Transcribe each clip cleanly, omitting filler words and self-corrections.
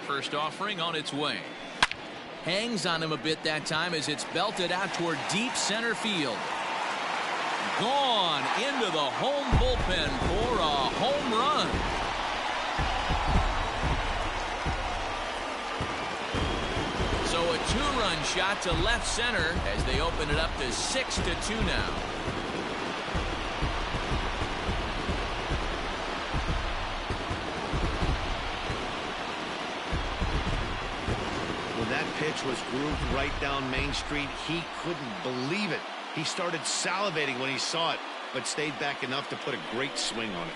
First offering on its way. Hangs on him a bit that time as it's belted out toward deep center field. Gone into the home bullpen for a home run. So a two-run shot to left center as they open it up to 6-2 now. When that pitch was grooved right down Main Street, he couldn't believe it. He started salivating when he saw it, but stayed back enough to put a great swing on it.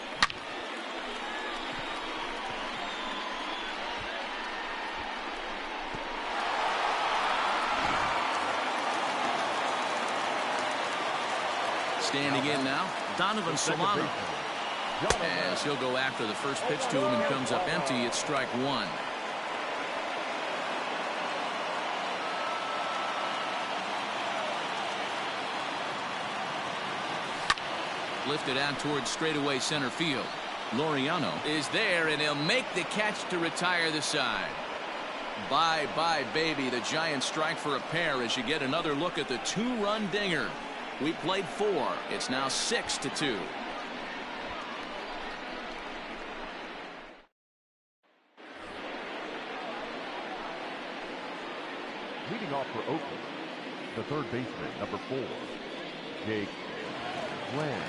Standing in now, Donovan Solano. As he'll go after the first pitch to him and comes up empty, it's strike one. Lifted out towards straightaway center field. Laureano is there, and he'll make the catch to retire the side. Bye-bye, baby. The Giants strike for a pair as you get another look at the two-run dinger. We played 4. It's now 6-2. Leading off for Oakland, the third baseman, number 4, Jake Glenn.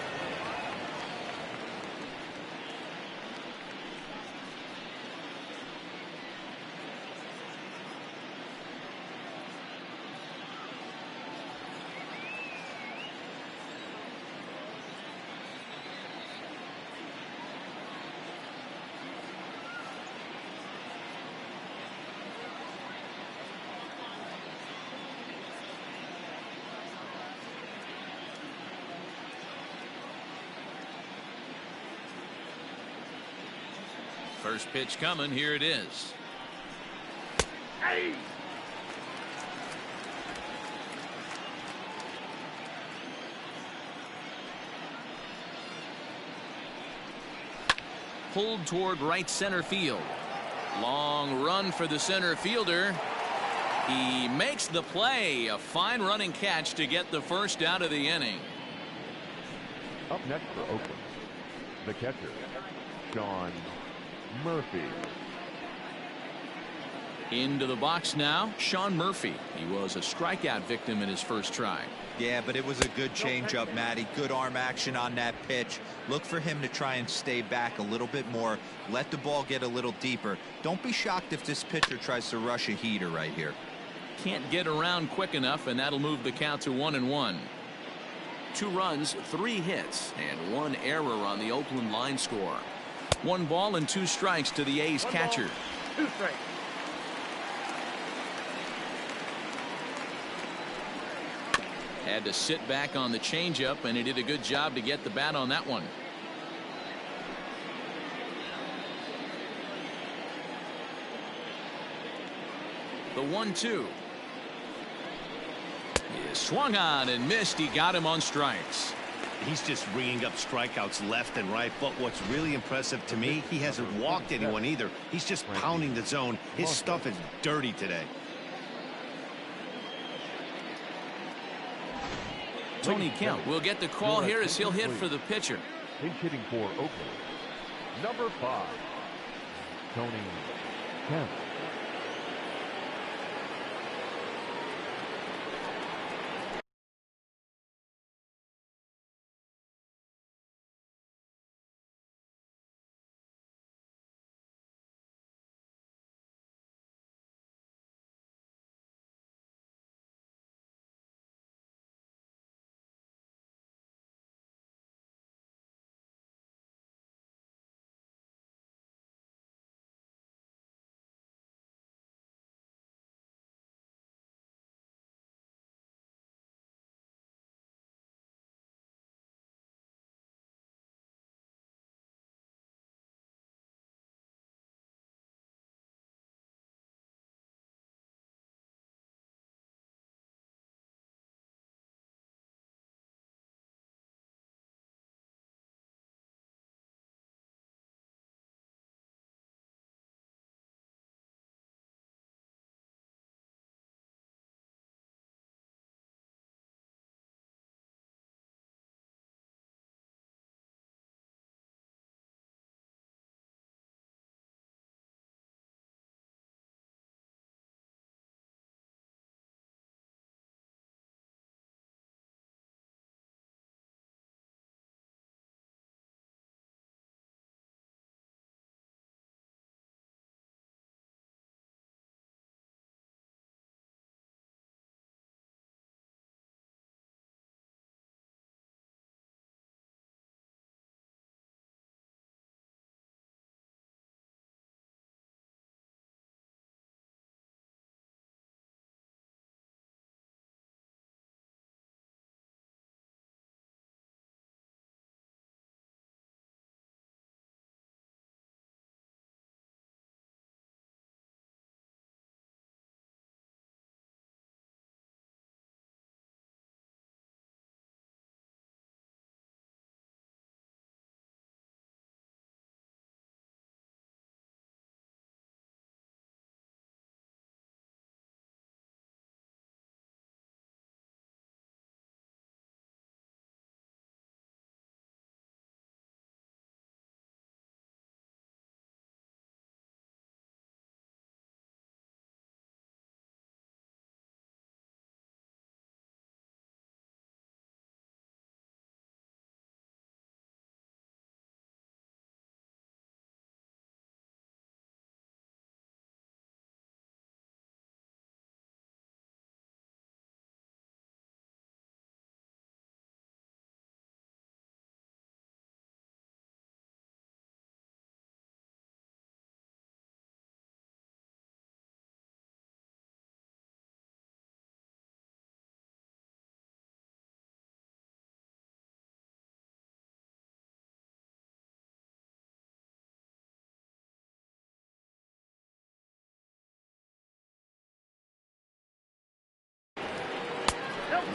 First pitch coming. Here it is. Hey! Pulled toward right center field. Long run for the center fielder. He makes the play. A fine running catch to get the first out of the inning. Up next for Oakland, the catcher, Sean Murphy. Into the box now, Sean Murphy. He was a strikeout victim in his first try. Yeah, but it was a good changeup, Matty. Good arm action on that pitch. Look for him to try and stay back a little bit more. Let the ball get a little deeper. Don't be shocked if this pitcher tries to rush a heater right here. Can't get around quick enough, and that'll move the count to 1-1. 2 runs, 3 hits, and 1 error on the Oakland line score. 1 ball and 2 strikes to the A's catcher. 2 strikes. Had to sit back on the changeup, and he did a good job to get the bat on that one. The 1-2. He swung on and missed. He got him on strikes. He's just ringing up strikeouts left and right, but what's really impressive to me, he hasn't walked anyone either. He's just pounding the zone. His stuff is dirty today. Tony Kemp will get the call here as he'll hit for the pitcher. Pinch hitting for Oakland, number 5, Tony Kemp.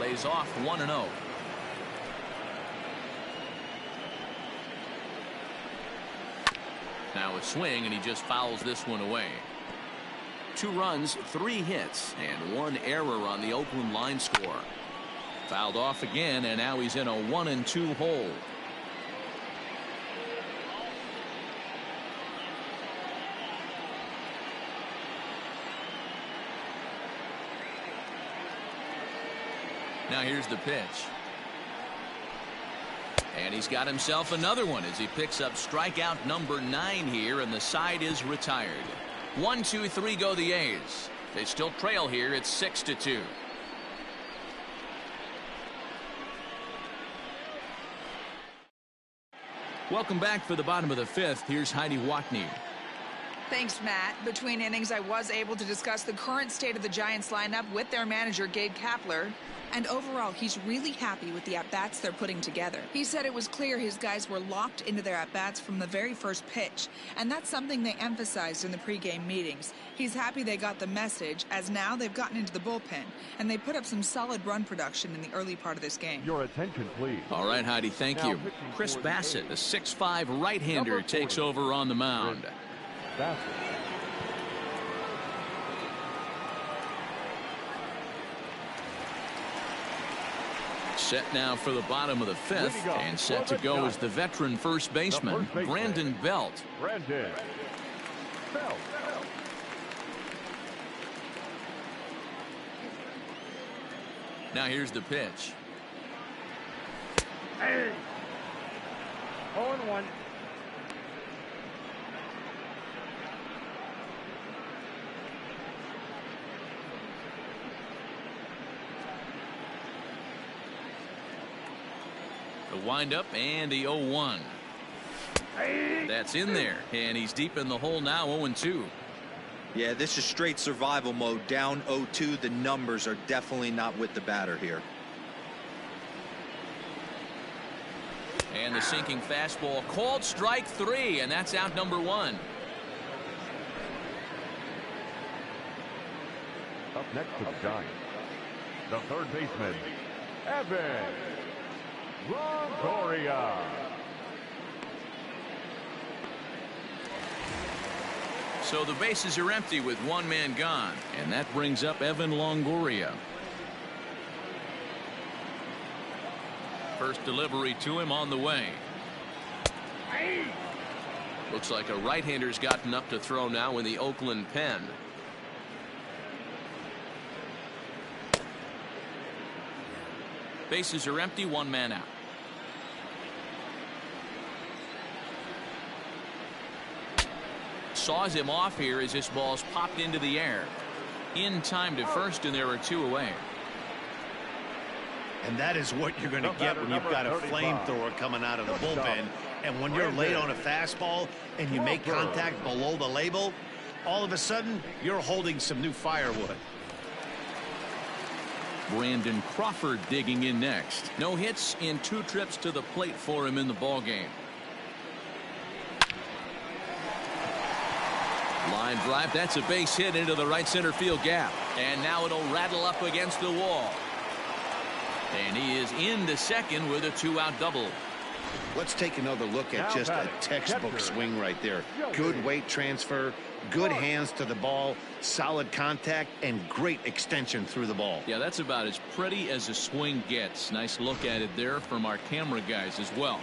lays off 1-0. Now a swing, and he just fouls this one away. 2 runs, 3 hits, and 1 error on the Oakland line score. Fouled off again, and now he's in a 1-2 hole. Now here's the pitch. And he's got himself another one as he picks up strikeout number 9 here, and the side is retired. 1, 2, 3 go the A's. They still trail here. It's 6-2. Welcome back for the bottom of the 5th. Here's Heidi Watney. Thanks, Matt. Between innings, I was able to discuss the current state of the Giants lineup with their manager, Gabe Kapler. And overall, he's really happy with the at-bats they're putting together. He said it was clear his guys were locked into their at-bats from the very first pitch. And that's something they emphasized in the pregame meetings. He's happy they got the message, as now they've gotten into the bullpen. And they put up some solid run production in the early part of this game. Your attention, please. All right, Heidi, thank you. Chris Bassett, the 6'5" right-hander, takes over on the mound. Bassett. Set now for the bottom of the 5th, and set to go is the veteran first baseman, Brandon Belt. Brandon Belt. Now here's the pitch. Hey. 0-1. The windup and the 0-1. That's in there, and he's deep in the hole now, 0-2. Yeah, this is straight survival mode. Down 0-2. The numbers are definitely not with the batter here. And the sinking fastball called strike 3, and that's out number 1. Up next to the Giants, the third baseman, Evan Longoria. So the bases are empty with 1 man gone, and that brings up Evan Longoria. First delivery to him on the way. Looks like a right-hander's gotten up to throw now in the Oakland pen. Bases are empty, 1 man out. Saws him off here as this ball's popped into the air. In time to first, and there are 2 away. And that is what you're going to get when you've got a flamethrower coming out of the bullpen. And when you're late on a fastball and you make contact below the label, all of a sudden you're holding some new firewood. Brandon Crawford digging in next. No hits in 2 trips to the plate for him in the ballgame. Line drive, that's a base hit into the right center field gap. And now it'll rattle up against the wall. And he is into second with a 2-out double. Let's take another look at just a textbook swing right there. Good weight transfer, good hands to the ball, solid contact, and great extension through the ball. Yeah, that's about as pretty as a swing gets. Nice look at it there from our camera guys as well.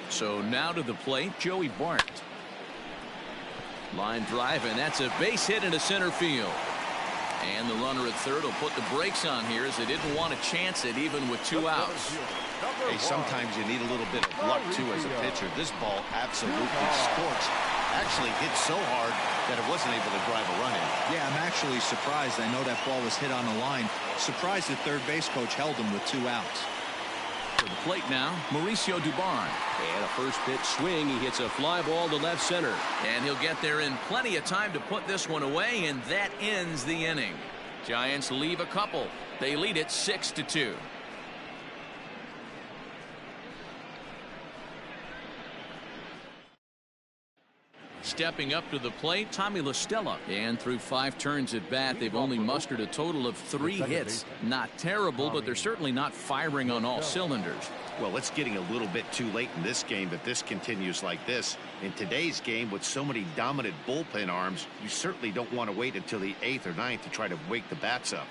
So now to the plate, Joey Bart. Line drive, and that's a base hit into center field. And the runner at third will put the brakes on here as they didn't want to chance it even with 2 outs. Hey, sometimes you need a little bit of luck too as a pitcher. This ball absolutely scorched. Actually hit so hard that it wasn't able to drive a run in. Yeah, I'm actually surprised. I know that ball was hit on the line. Surprised the third base coach held him with 2 outs. For the plate now, Mauricio Dubon. And a first pitch swing. He hits a fly ball to left center. And he'll get there in plenty of time to put this one away, and that ends the inning. Giants leave a couple. They lead it 6-2. Stepping up to the plate, Tommy La Stella. And through 5 turns at bat, they've only mustered a total of 3 hits. Not terrible, but they're certainly not firing on all cylinders. Well, it's getting a little bit too late in this game if this continues like this. In today's game, with so many dominant bullpen arms, you certainly don't want to wait until the 8th or 9th to try to wake the bats up.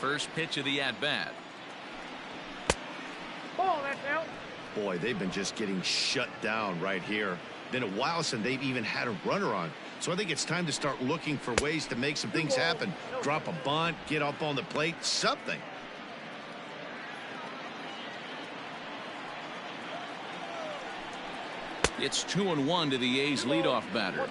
First pitch of the at-bat. Ball, that's out. Boy, they've been just getting shut down right here. Been a while since they've even had a runner on. So I think it's time to start looking for ways to make some things happen. Drop a bunt, get up on the plate, something. It's 2-1 to the A's leadoff batter.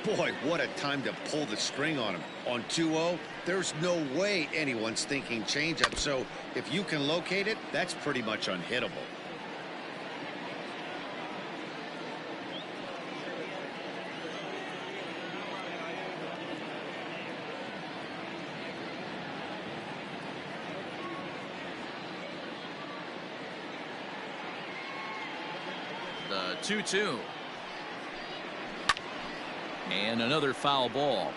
Boy, what a time to pull the string on him. On 2-0, there's no way anyone's thinking changeup. So if you can locate it, that's pretty much unhittable. The 2-2. And another foul ball.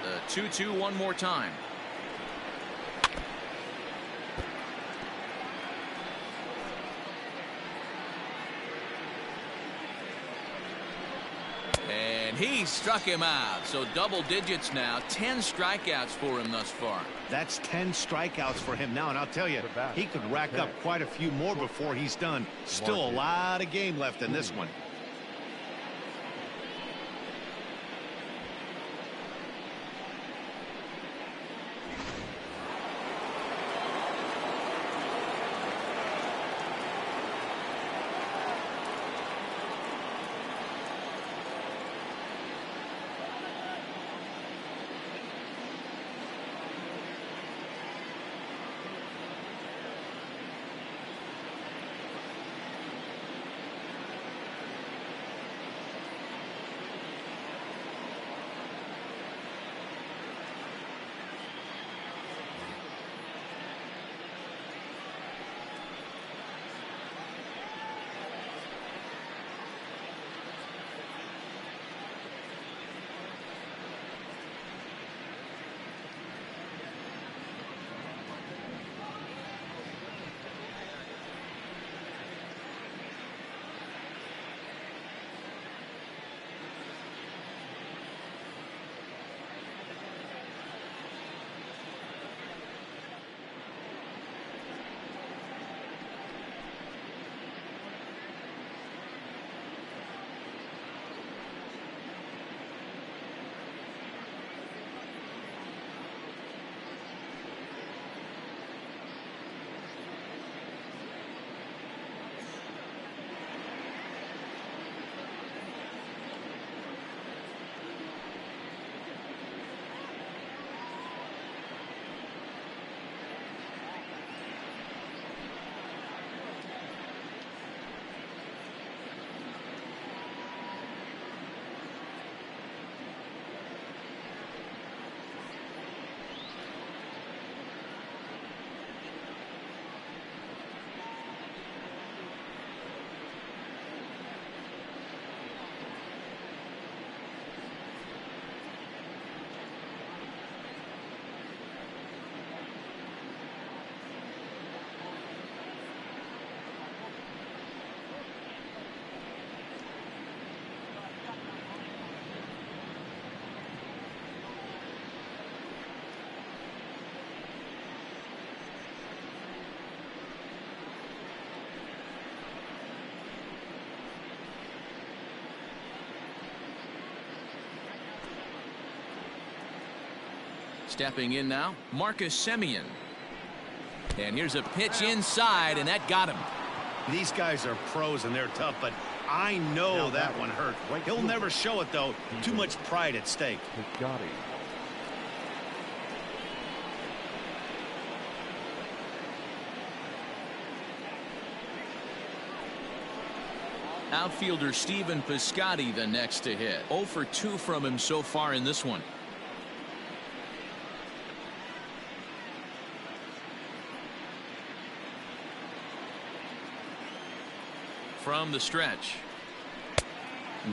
The 2-2 one more time. And he struck him out. So double digits now. 10 strikeouts for him thus far. That's 10 strikeouts for him now, and I'll tell you, he could rack up quite a few more before he's done. Still a lot of game left in this one. Stepping in now, Marcus Semien. And here's a pitch inside, and that got him. These guys are pros and they're tough, but I know that one hurt. He'll never show it, though. Too much pride at stake. Outfielder Stephen Piscotty the next to hit. 0 for 2 from him so far in this one. From the stretch.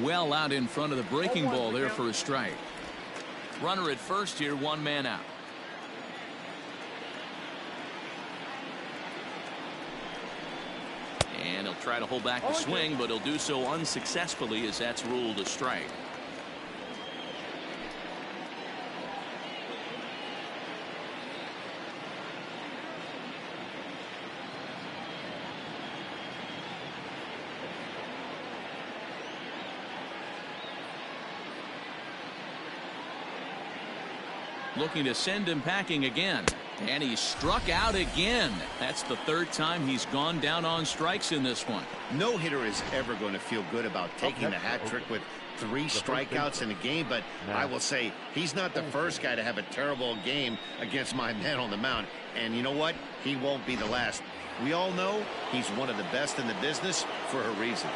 Well out in front of the breaking ball there for a strike. Runner at first here, 1 man out. And he'll try to hold back the swing, but he'll do so unsuccessfully as that's ruled a strike. looking to send him packing again. And he struck out again. That's the third time he's gone down on strikes in this one. No hitter is ever going to feel good about taking the hat trick with 3 strikeouts in a game, but I will say he's not the first guy to have a terrible game against my man on the mound. And you know what? He won't be the last. We all know he's one of the best in the business for a reason.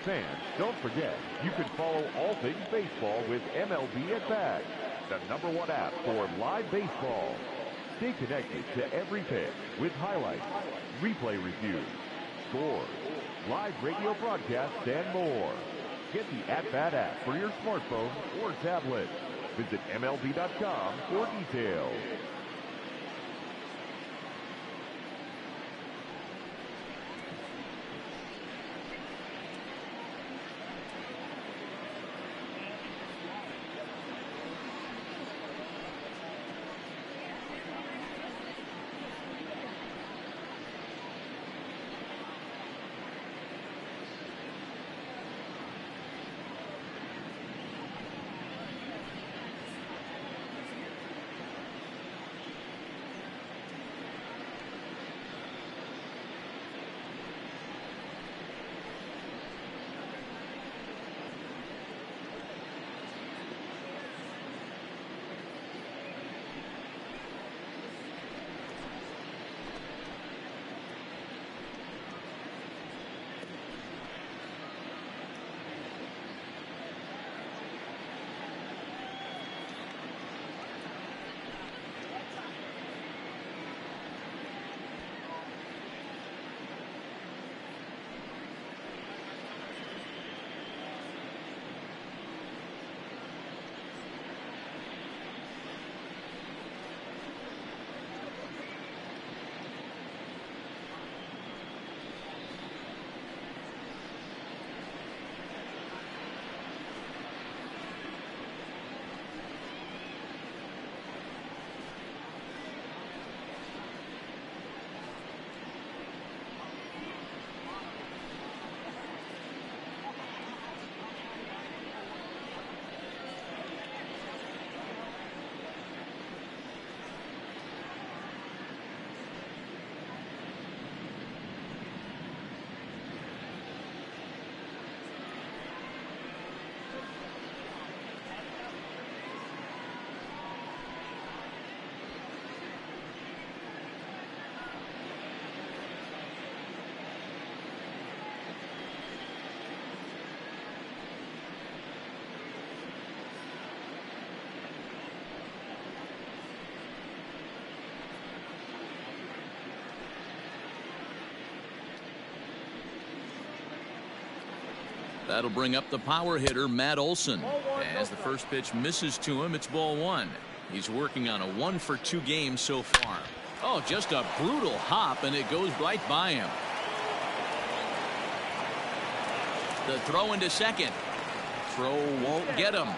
Fans, don't forget, you can follow all things baseball with MLB at Bat, the #1 app for live baseball. Stay connected to every pitch with highlights, replay reviews, scores, live radio broadcasts, and more. Get the At Bat app for your smartphone or tablet. Visit MLB.com for details. That'll bring up the power hitter, Matt Olson. As the first pitch misses to him, it's ball 1. He's working on a 1-for-2 game so far. Oh, just a brutal hop, and it goes right by him. The throw into second. throw won't get him.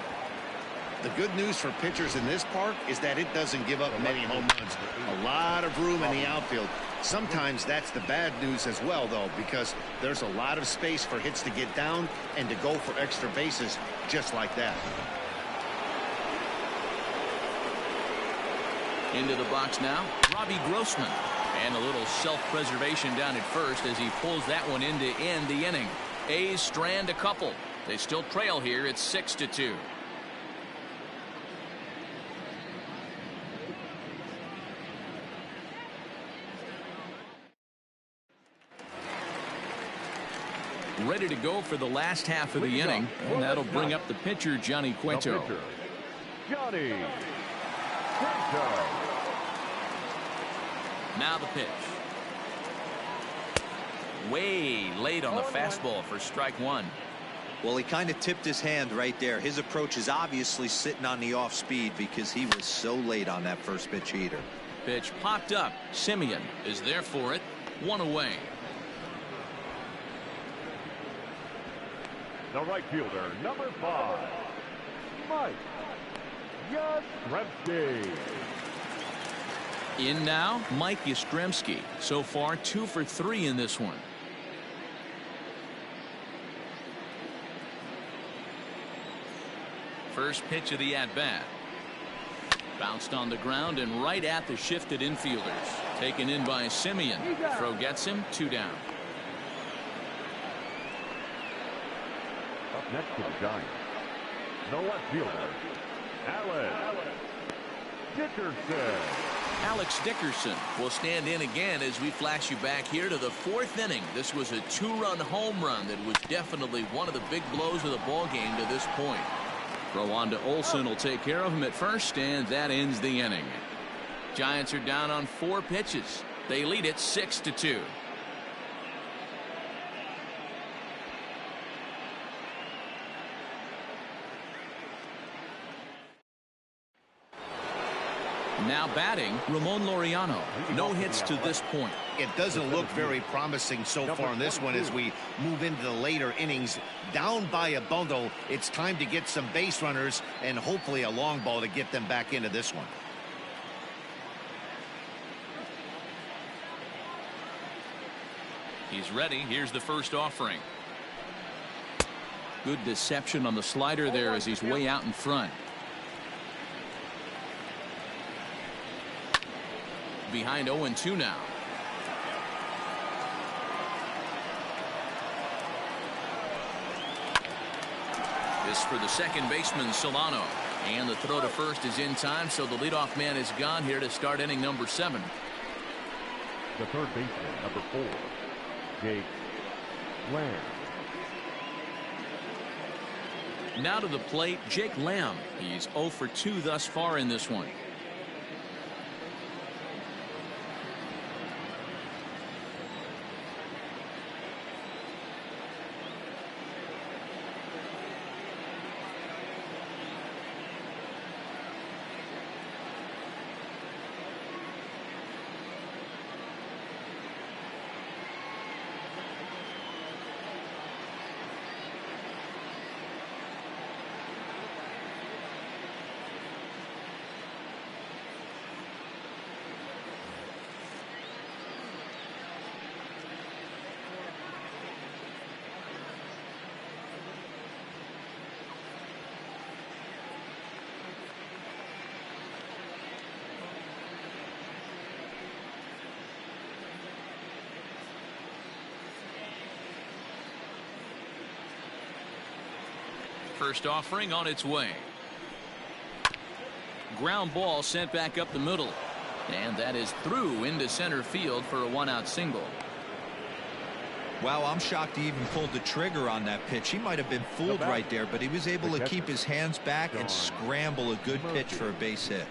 The good news for pitchers in this park is that it doesn't give up many home runs. A lot of room in the outfield. Sometimes that's the bad news as well, though, because there's a lot of space for hits to get down and to go for extra bases just like that. Into the box now, Robbie Grossman. And a little self-preservation down at first as he pulls that one in to end the inning. A's strand a couple. They still trail here. It's 6-2. Ready to go for the last half of the inning, and that'll bring up the pitcher, Johnny Cueto. Johnny Cueto. Now the pitch. Way late on the fastball for strike one. Well, he kind of tipped his hand right there. His approach is obviously sitting on the off speed because he was so late on that first pitch heater. Pitch popped up. Simeon is there for it. One away. The right fielder, number 5, Mike Yastrzemski. In now, Mike Yastrzemski. So far, 2 for 3 in this one. First pitch of the at-bat. Bounced on the ground and right at the shifted infielders. Taken in by Simeon. Throw gets him, 2 down. Up next to the Giants, the left fielder, Alex Dickerson. Alex Dickerson will stand in again as we flash you back here to the 4th inning. This was a 2-run home run that was definitely one of the big blows of the ball game to this point. Throw on to Olsen will take care of him at first, and that ends the inning. Giants are down on 4 pitches. They lead it 6-2. Now batting, Ramon Laureano. No hits to this point. It doesn't look very promising so far in this one as we move into the later innings. Down by a bundle, it's time to get some base runners and hopefully a long ball to get them back into this one. He's ready. Here's the first offering. Good deception on the slider there as he's way out in front. Behind 0-2 now. This for the second baseman, Solano. And the throw to first is in time, so the leadoff man is gone here to start inning number 7. The third baseman, number 4, Jake Lamb. Now to the plate, Jake Lamb. He's 0 for 2 thus far in this one. First offering on its way. Ground ball sent back up the middle. And that is through into center field for a 1-out single. Wow, I'm shocked he even pulled the trigger on that pitch. He might have been fooled right there, but he was able to keep his hands back and scramble a good pitch for a base hit.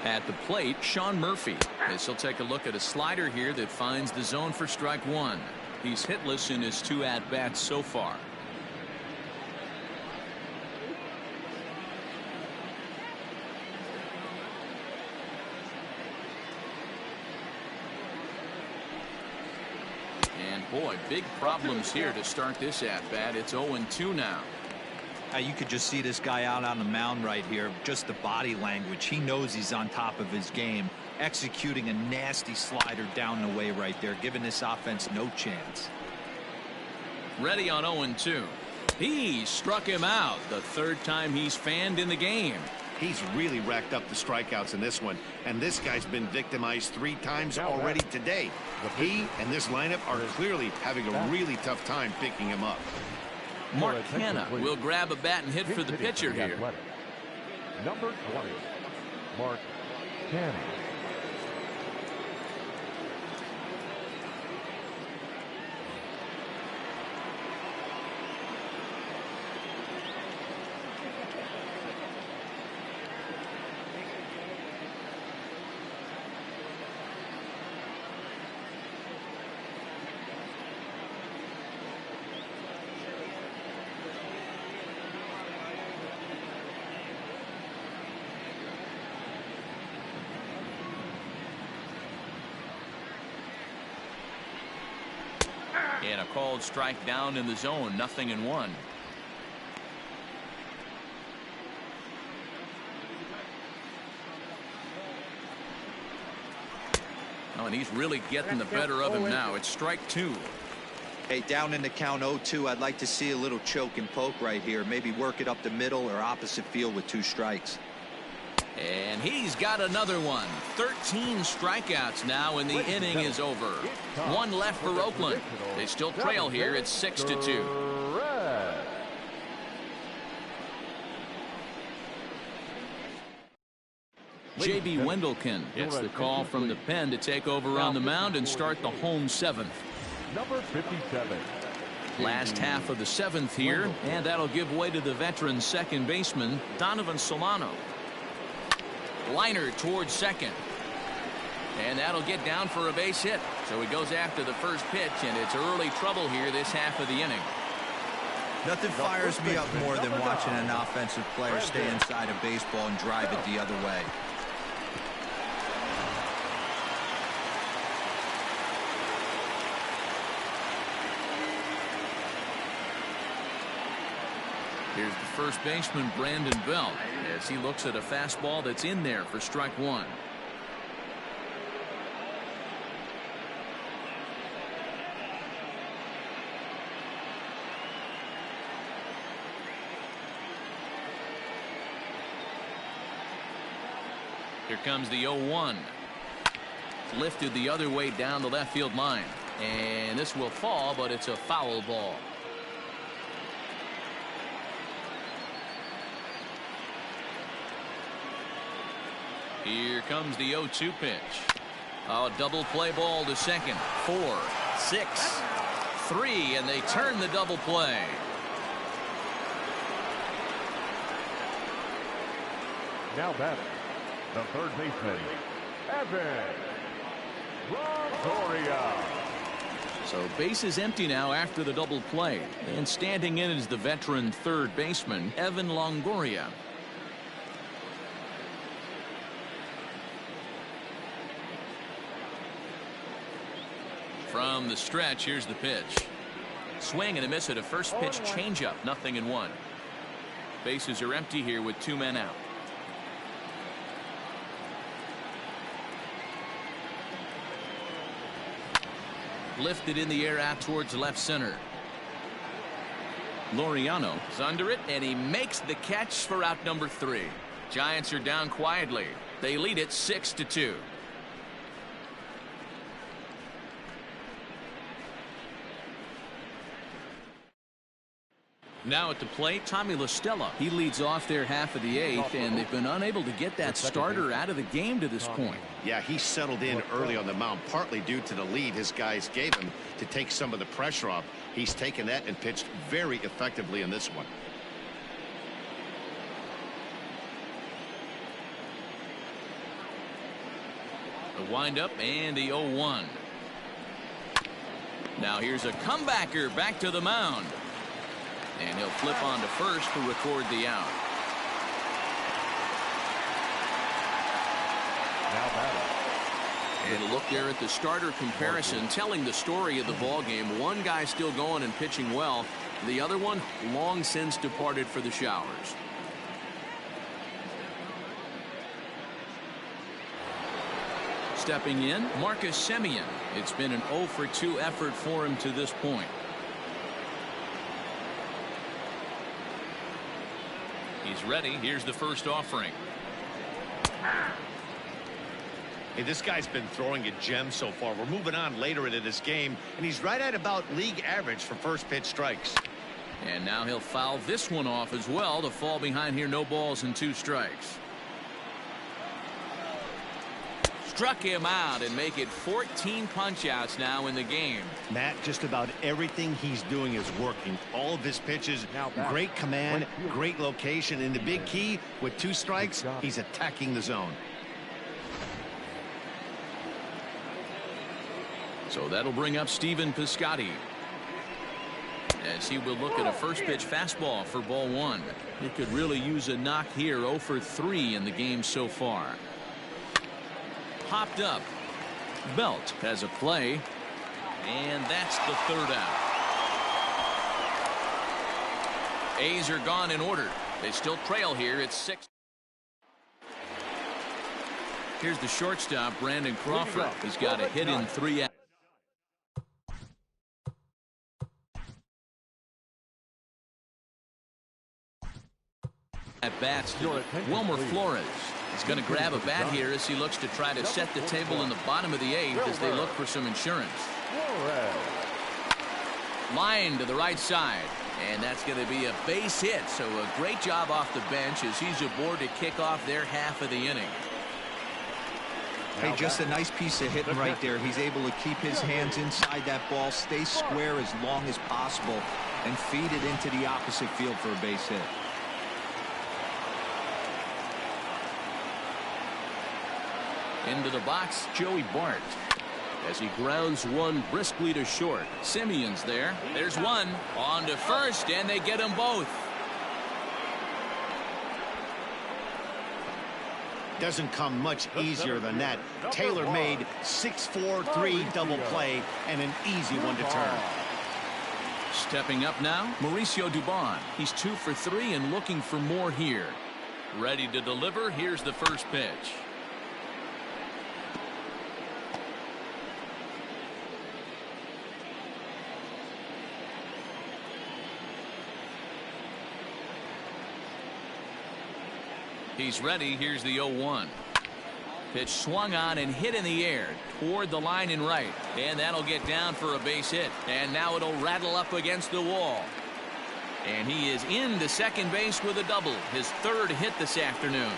At the plate, Sean Murphy. This will take a look at a slider here that finds the zone for strike 1. He's hitless in his 2 at-bats so far. Boy, big problems here to start this at-bat. It's 0-2 now. You could just see this guy out on the mound right here. Just the body language. He knows he's on top of his game. Executing a nasty slider down the way right there, giving this offense no chance. Ready on 0-2. He struck him out. The third time he's fanned in the game. He's really racked up the strikeouts in this one, and this guy's been victimized 3 times already today. He and this lineup are clearly having a really tough time picking him up. Mark Hanna will grab a bat and hit for the pitcher here. Number 20, Mark Hanna. And a called strike down in the zone. 0-1. Oh, and he's really getting the better of him now. It's strike 2. Hey, down in the count 0-2, I'd like to see a little choke and poke right here. Maybe work it up the middle or opposite field with 2 strikes. And he's got another one. 13 strikeouts now, and the inning is over. 1 left for Oakland. They still trail here. It's 6-2. J.B. Wendelken gets the call from the pen to take over on the mound and start the home 7th. Number 57. Last half of the 7th here, and that'll give way to the veteran second baseman, Donovan Solano. Liner towards second. And that'll get down for a base hit. So he goes after the first pitch, and it's early trouble here this half of the inning. Nothing fires me up more than watching an offensive player stay inside a baseball and drive it the other way. Here's the first baseman, Brandon Belt, as he looks at a fastball that's in there for strike 1. Here comes the 0-1. Lifted the other way down the left field line. And this will fall, but it's a foul ball. Here comes the 0-2 pitch. Oh, double play ball to second. 4, 6, 3, and they turn the double play. Now batting, the third baseman, Evan Longoria. So base is empty now after the double play. And standing in is the veteran third baseman, Evan Longoria. From the stretch, here's the pitch. Swing and a miss at a first pitch changeup. 0-1. Bases are empty here with 2 men out. Lifted in the air out towards left center. Laureano is under it, and he makes the catch for out number 3. Giants are down quietly. They lead it 6-2. Now at the plate, Tommy La Stella. He leads off their half of the 8th, and they've been unable to get that starter out of the game to this point. Yeah, he settled in early on the mound, partly due to the lead his guys gave him to take some of the pressure off. He's taken that and pitched very effectively in this one. The windup and the 0-1. Now here's a comebacker back to the mound. And he'll flip on to first to record the out. Now batting, And a look there at the starter comparison, telling the story of the ball game. One guy still going and pitching well. The other one long since departed for the showers. Stepping in, Marcus Semien. It's been an 0 for 2 effort for him to this point. He's ready. Here's the first offering. Hey, this guy's been throwing a gem so far. We're moving on later into this game, and he's right at about league average for first pitch strikes. And now he'll foul this one off as well to fall behind here. No balls and 2 strikes. Struck him out and make it 14 punch-outs now in the game. Matt, just about everything he's doing is working. All of his pitches, great command, great location, and the big key, with 2 strikes, he's attacking the zone. So that'll bring up Stephen Piscotty, as he will look at a first pitch fastball for ball 1. He could really use a knock here. 0 for 3 in the game so far. Popped up. Belt has a play, and that's the 3rd out. A's are gone in order. They still trail here. It's 6. Here's the shortstop, Brandon Crawford. He's got a hit in 3 outs. At bats, Wilmer Flores is going to grab a bat here as he looks to try to set the table in the bottom of the 8th as they look for some insurance. Line to the right side, and that's going to be a base hit. So a great job off the bench as he's aboard to kick off their half of the inning. Hey, just a nice piece of hitting right there. He's able to keep his hands inside that ball, stay square as long as possible, and feed it into the opposite field for a base hit. Into the box, Joey Bart, as he grounds one briskly to short. Semien's there. There's one on to first, and they get them both. Doesn't come much easier than that. Taylor made 6-4-3 double play and an easy one to turn. Stepping up now, Mauricio Dubon. He's 2 for 3 and looking for more here. Ready to deliver. Here's the first pitch. He's ready. Here's the 0-1. Pitch swung on and hit in the air toward the line and right. And that'll get down for a base hit. And now it'll rattle up against the wall. And he is into second base with a double. His 3rd hit this afternoon.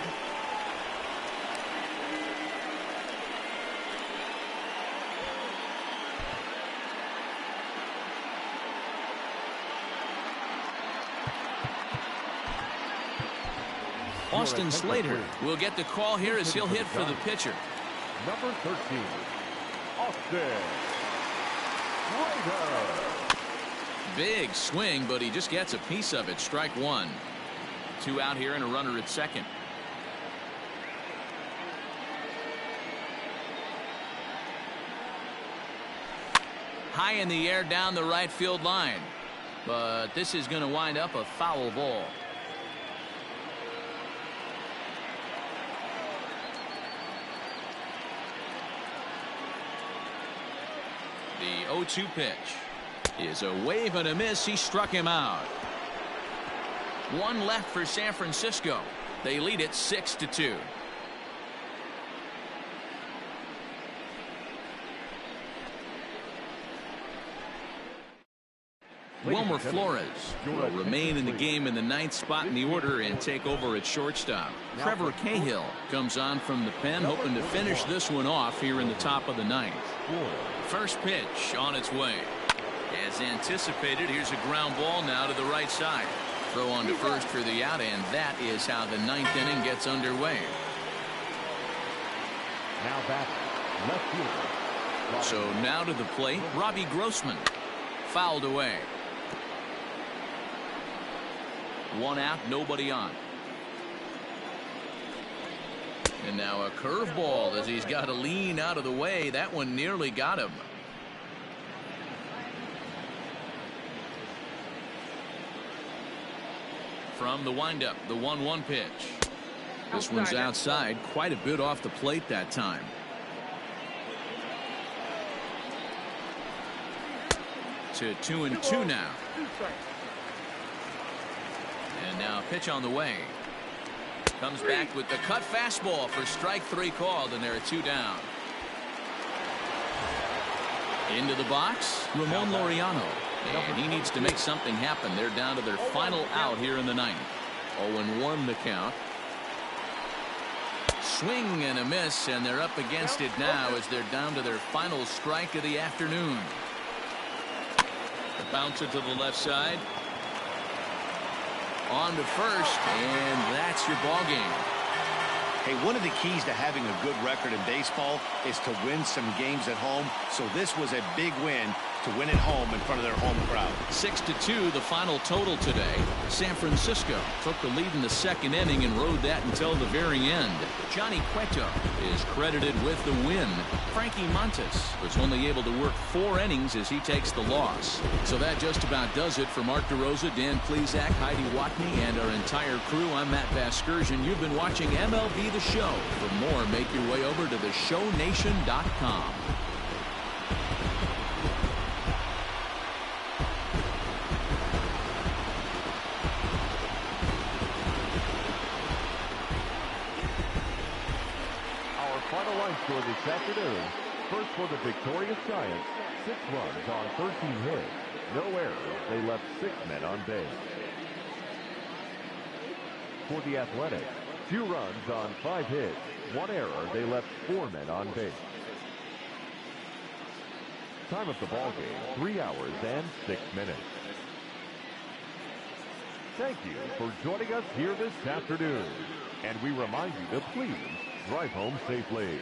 Austin Slater will get the call here as he'll hit for the pitcher. Number 13, Austin Slater. Big swing, but he just gets a piece of it. Strike 1. 2 out here and a runner at second. High in the air down the right field line. But this is going to wind up a foul ball. The 0-2 pitch is a wave and a miss. He struck him out. 1 left for San Francisco. They lead it 6-2. Wilmer Flores will remain in the game in the 9th spot in the order and take over at shortstop. Trevor Cahill comes on from the pen, hoping to finish this one off here in the top of the 9th. First pitch on its way. As anticipated, here's a ground ball now to the right side. Throw on to first for the out, and that is how the 9th inning gets underway. Now back, left fielder. So now to the plate, Robbie Grossman. Fouled away. 1 out, nobody on. And now a curveball as he's got to lean out of the way. That one nearly got him. From the windup, the 1-1 pitch. This one's outside, quite a bit off the plate that time. To 2-2 now. And now pitch on the way. Comes back with the cut fastball for strike 3 called, and there are 2 down. Into the box, Ramon Laureano. And he needs to make something happen. They're down to their final out here in the 9th. 0-1 the count. Swing and a miss, and they're up against it now as they're down to their final strike of the afternoon. The bouncer to the left side. On to first, and that's your ball game. Hey, one of the keys to having a good record in baseball is to win some games at home. So this was a big win to win at home in front of their home crowd. 6-2 the final total today. San Francisco took the lead in the 2nd inning and rode that until the very end. Johnny Cueto is credited with the win. Frankie Montes was only able to work 4 innings as he takes the loss. So that just about does it for Mark DeRosa, Dan Plesac, Heidi Watney, and our entire crew. I'm Matt Vasgersian. You've been watching MLB The Show. For more, make your way over to theshownation.com. Final line score this afternoon. First for the victorious Giants, 6 runs on 13 hits. No errors. They left 6 men on base. For the Athletics, 2 runs on 5 hits. 1 error. They left 4 men on base. Time of the ball game, 3 hours and 6 minutes. Thank you for joining us here this afternoon. And we remind you to please drive home safely.